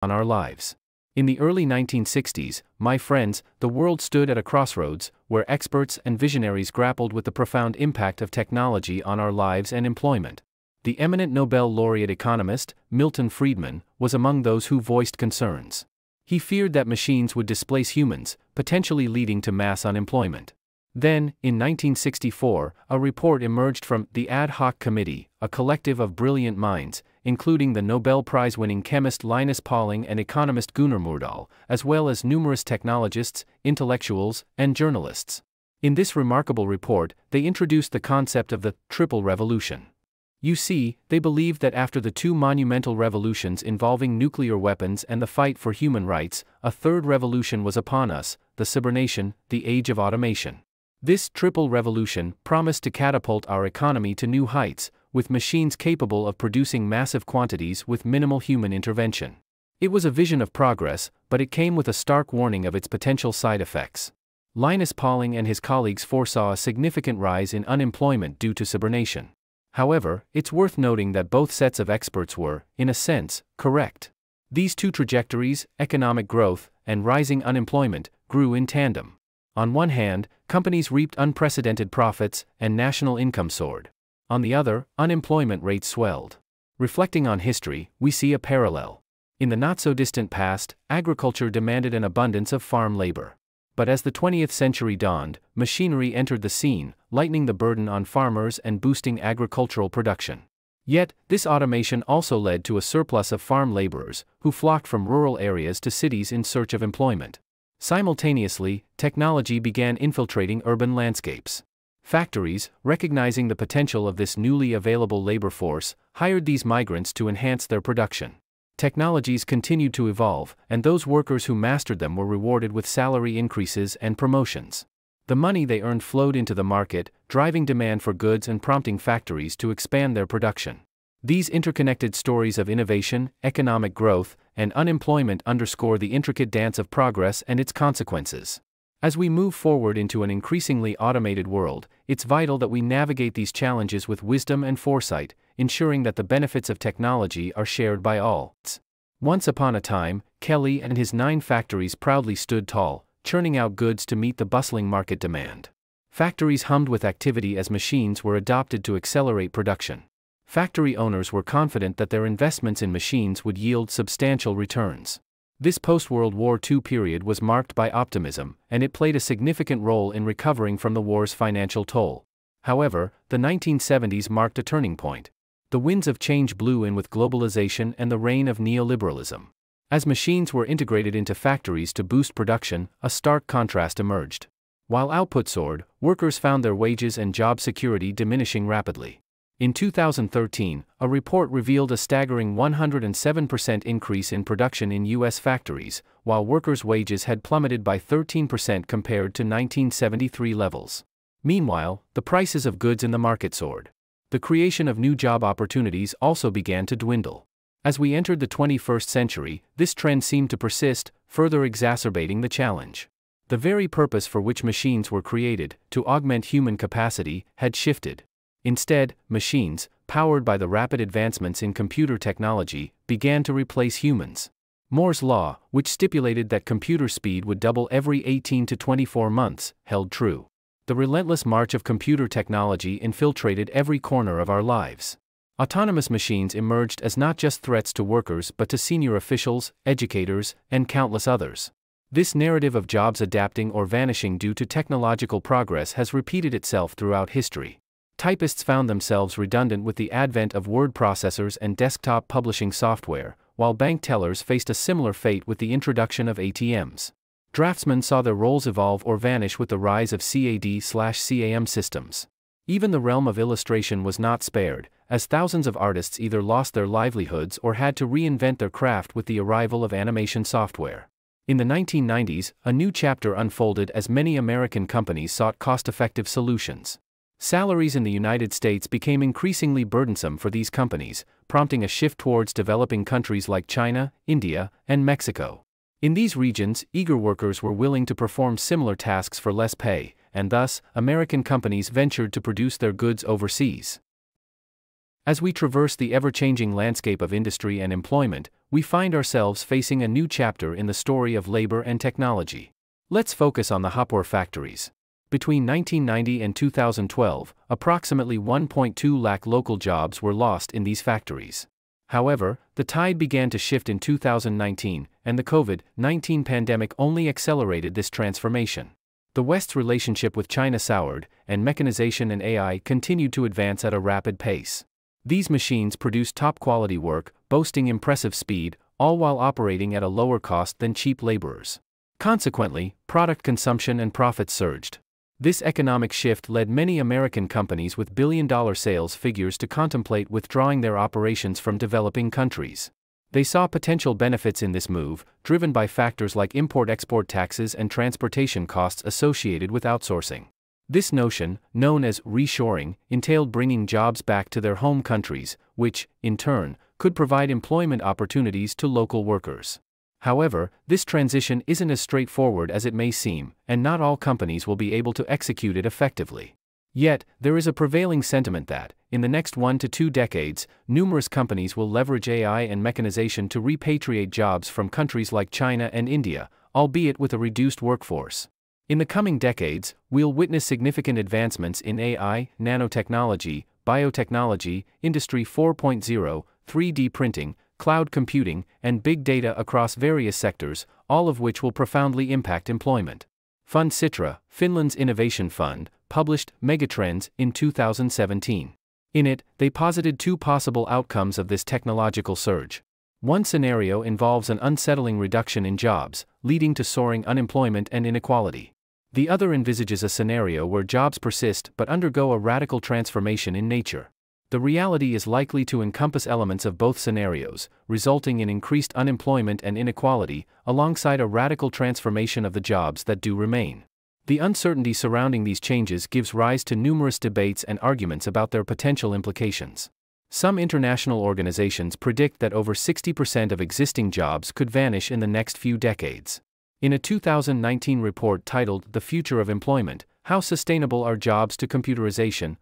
on our lives. In the early 1960s, my friends, the world stood at a crossroads, where experts and visionaries grappled with the profound impact of technology on our lives and employment. The eminent Nobel laureate economist, Milton Friedman, was among those who voiced concerns. He feared that machines would displace humans, potentially leading to mass unemployment. Then, in 1964, a report emerged from the Ad Hoc Committee, a collective of brilliant minds, including the Nobel Prize-winning chemist Linus Pauling and economist Gunnar Myrdal, as well as numerous technologists, intellectuals, and journalists. In this remarkable report, they introduced the concept of the triple revolution. You see, they believed that after the two monumental revolutions involving nuclear weapons and the fight for human rights, a third revolution was upon us, the cybernation, the age of automation. This triple revolution promised to catapult our economy to new heights, with machines capable of producing massive quantities with minimal human intervention. It was a vision of progress, but it came with a stark warning of its potential side effects. Linus Pauling and his colleagues foresaw a significant rise in unemployment due to cybernation. However, it's worth noting that both sets of experts were, in a sense, correct. These two trajectories, economic growth and rising unemployment, grew in tandem. On one hand, companies reaped unprecedented profits and national income soared. On the other, unemployment rates swelled. Reflecting on history, we see a parallel. In the not-so-distant past, agriculture demanded an abundance of farm labor. But as the 20th century dawned, machinery entered the scene, lightening the burden on farmers and boosting agricultural production. Yet, this automation also led to a surplus of farm laborers, who flocked from rural areas to cities in search of employment. Simultaneously, technology began infiltrating urban landscapes. Factories, recognizing the potential of this newly available labor force, hired these migrants to enhance their production. Technologies continued to evolve, and those workers who mastered them were rewarded with salary increases and promotions. The money they earned flowed into the market, driving demand for goods and prompting factories to expand their production. These interconnected stories of innovation, economic growth, and unemployment underscore the intricate dance of progress and its consequences. As we move forward into an increasingly automated world, it's vital that we navigate these challenges with wisdom and foresight, ensuring that the benefits of technology are shared by all. Once upon a time, Kelly and his 9 factories proudly stood tall, churning out goods to meet the bustling market demand. Factories hummed with activity as machines were adopted to accelerate production. Factory owners were confident that their investments in machines would yield substantial returns. This post-World War II period was marked by optimism, and it played a significant role in recovering from the war's financial toll. However, the 1970s marked a turning point. The winds of change blew in with globalization and the reign of neoliberalism. As machines were integrated into factories to boost production, a stark contrast emerged. While output soared, workers found their wages and job security diminishing rapidly. In 2013, a report revealed a staggering 107% increase in production in U.S. factories, while workers' wages had plummeted by 13% compared to 1973 levels. Meanwhile, the prices of goods in the market soared. The creation of new job opportunities also began to dwindle. As we entered the 21st century, this trend seemed to persist, further exacerbating the challenge. The very purpose for which machines were created, to augment human capacity, had shifted. Instead, machines, powered by the rapid advancements in computer technology, began to replace humans. Moore's law, which stipulated that computer speed would double every 18 to 24 months, held true. The relentless march of computer technology infiltrated every corner of our lives. Autonomous machines emerged as not just threats to workers but to senior officials, educators, and countless others. This narrative of jobs adapting or vanishing due to technological progress has repeated itself throughout history. Typists found themselves redundant with the advent of word processors and desktop publishing software, while bank tellers faced a similar fate with the introduction of ATMs. Draftsmen saw their roles evolve or vanish with the rise of CAD/CAM systems. Even the realm of illustration was not spared, as thousands of artists either lost their livelihoods or had to reinvent their craft with the arrival of animation software. In the 1990s, a new chapter unfolded as many American companies sought cost-effective solutions. Salaries in the United States became increasingly burdensome for these companies, prompting a shift towards developing countries like China, India, and Mexico. In these regions, eager workers were willing to perform similar tasks for less pay, and thus, American companies ventured to produce their goods overseas. As we traverse the ever-changing landscape of industry and employment, we find ourselves facing a new chapter in the story of labor and technology. Let's focus on the Hopper factories. Between 1990 and 2012, approximately 1.2 lakh local jobs were lost in these factories. However, the tide began to shift in 2019, and the COVID-19 pandemic only accelerated this transformation. The West's relationship with China soured, and mechanization and AI continued to advance at a rapid pace. These machines produced top-quality work, boasting impressive speed, all while operating at a lower cost than cheap laborers. Consequently, product consumption and profits surged. This economic shift led many American companies with billion-dollar sales figures to contemplate withdrawing their operations from developing countries. They saw potential benefits in this move, driven by factors like import-export taxes and transportation costs associated with outsourcing. This notion, known as reshoring, entailed bringing jobs back to their home countries, which, in turn, could provide employment opportunities to local workers. However, this transition isn't as straightforward as it may seem, and not all companies will be able to execute it effectively. Yet, there is a prevailing sentiment that, in the next 1 to 2 decades, numerous companies will leverage AI and mechanization to repatriate jobs from countries like China and India, albeit with a reduced workforce. In the coming decades, we'll witness significant advancements in AI, nanotechnology, biotechnology, Industry 4.0, 3D printing, cloud computing, and big data across various sectors, all of which will profoundly impact employment. Fund Citra, Finland's innovation fund, published MegaTrends in 2017. In it, they posited 2 possible outcomes of this technological surge. One scenario involves an unsettling reduction in jobs, leading to soaring unemployment and inequality. The other envisages a scenario where jobs persist but undergo a radical transformation in nature. The reality is likely to encompass elements of both scenarios, resulting in increased unemployment and inequality, alongside a radical transformation of the jobs that do remain. The uncertainty surrounding these changes gives rise to numerous debates and arguments about their potential implications. Some international organizations predict that over 60% of existing jobs could vanish in the next few decades. In a 2019 report titled The Future of Employment, How Sustainable Are Jobs to Computerization?,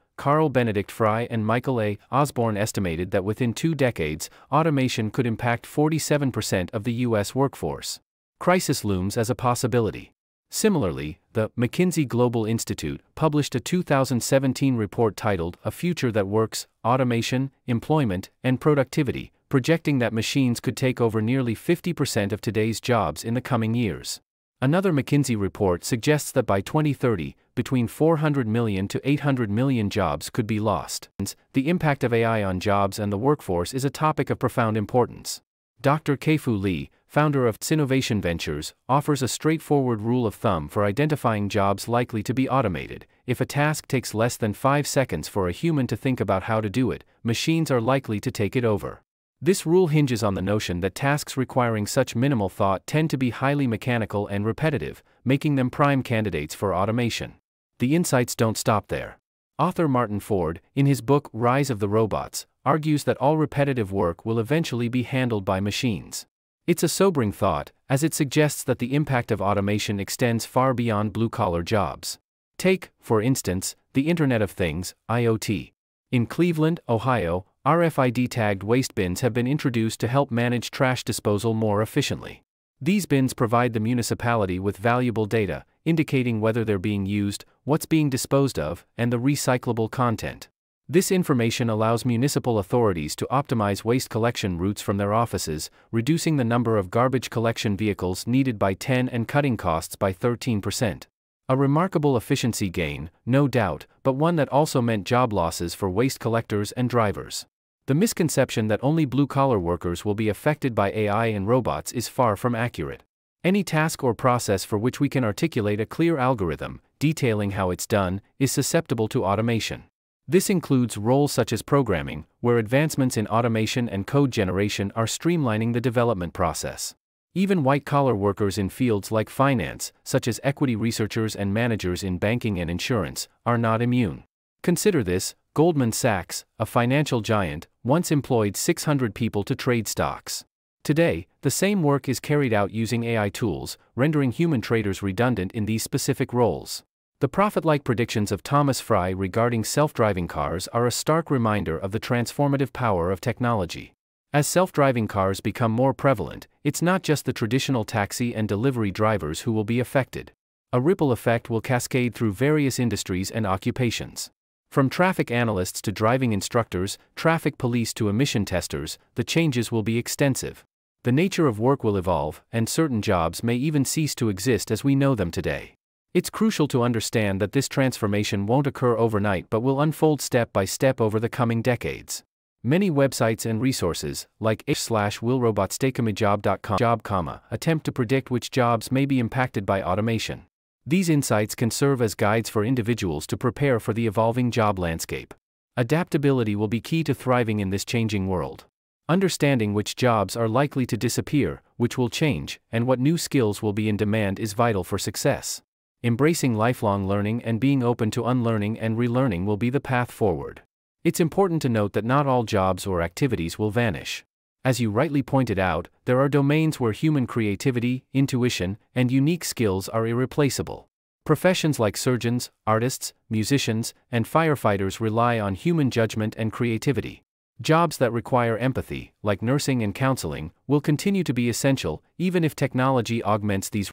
Benedikt Frey and Michael A. Osborne estimated that within 2 decades, automation could impact 47% of the U.S. workforce. Crisis looms as a possibility. Similarly, the McKinsey Global Institute published a 2017 report titled A Future That Works, Automation, Employment, and Productivity, projecting that machines could take over nearly 50% of today's jobs in the coming years. Another McKinsey report suggests that by 2030, between 400 million to 800 million jobs could be lost. The impact of AI on jobs and the workforce is a topic of profound importance. Dr. Kei-Fu Lee, founder of Innovation Ventures, offers a straightforward rule of thumb for identifying jobs likely to be automated. If a task takes less than 5 seconds for a human to think about how to do it, machines are likely to take it over. This rule hinges on the notion that tasks requiring such minimal thought tend to be highly mechanical and repetitive, making them prime candidates for automation. The insights don't stop there. Author Martin Ford, in his book Rise of the Robots, argues that all repetitive work will eventually be handled by machines. It's a sobering thought, as it suggests that the impact of automation extends far beyond blue-collar jobs. Take, for instance, the Internet of Things, IoT. In Cleveland, Ohio, RFID-tagged waste bins have been introduced to help manage trash disposal more efficiently. These bins provide the municipality with valuable data, indicating whether they're being used, what's being disposed of, and the recyclable content. This information allows municipal authorities to optimize waste collection routes from their offices, reducing the number of garbage collection vehicles needed by 10% and cutting costs by 13%. A remarkable efficiency gain, no doubt, but one that also meant job losses for waste collectors and drivers. The misconception that only blue-collar workers will be affected by AI and robots is far from accurate. Any task or process for which we can articulate a clear algorithm, detailing how it's done, is susceptible to automation. This includes roles such as programming, where advancements in automation and code generation are streamlining the development process. Even white-collar workers in fields like finance, such as equity researchers and managers in banking and insurance, are not immune. Consider this: Goldman Sachs, a financial giant, once employed 600 people to trade stocks. Today, the same work is carried out using AI tools, rendering human traders redundant in these specific roles. The prophet-like predictions of Thomas Frey regarding self-driving cars are a stark reminder of the transformative power of technology. As self-driving cars become more prevalent, it's not just the traditional taxi and delivery drivers who will be affected. A ripple effect will cascade through various industries and occupations. From traffic analysts to driving instructors, traffic police to emission testers, the changes will be extensive. The nature of work will evolve, and certain jobs may even cease to exist as we know them today. It's crucial to understand that this transformation won't occur overnight but will unfold step by step over the coming decades. Many websites and resources, like willrobots.com, attempt to predict which jobs may be impacted by automation. These insights can serve as guides for individuals to prepare for the evolving job landscape. Adaptability will be key to thriving in this changing world. Understanding which jobs are likely to disappear, which will change, and what new skills will be in demand is vital for success. Embracing lifelong learning and being open to unlearning and relearning will be the path forward. It's important to note that not all jobs or activities will vanish. As you rightly pointed out, there are domains where human creativity, intuition, and unique skills are irreplaceable. Professions like surgeons, artists, musicians, and firefighters rely on human judgment and creativity. Jobs that require empathy, like nursing and counseling, will continue to be essential, even if technology augments these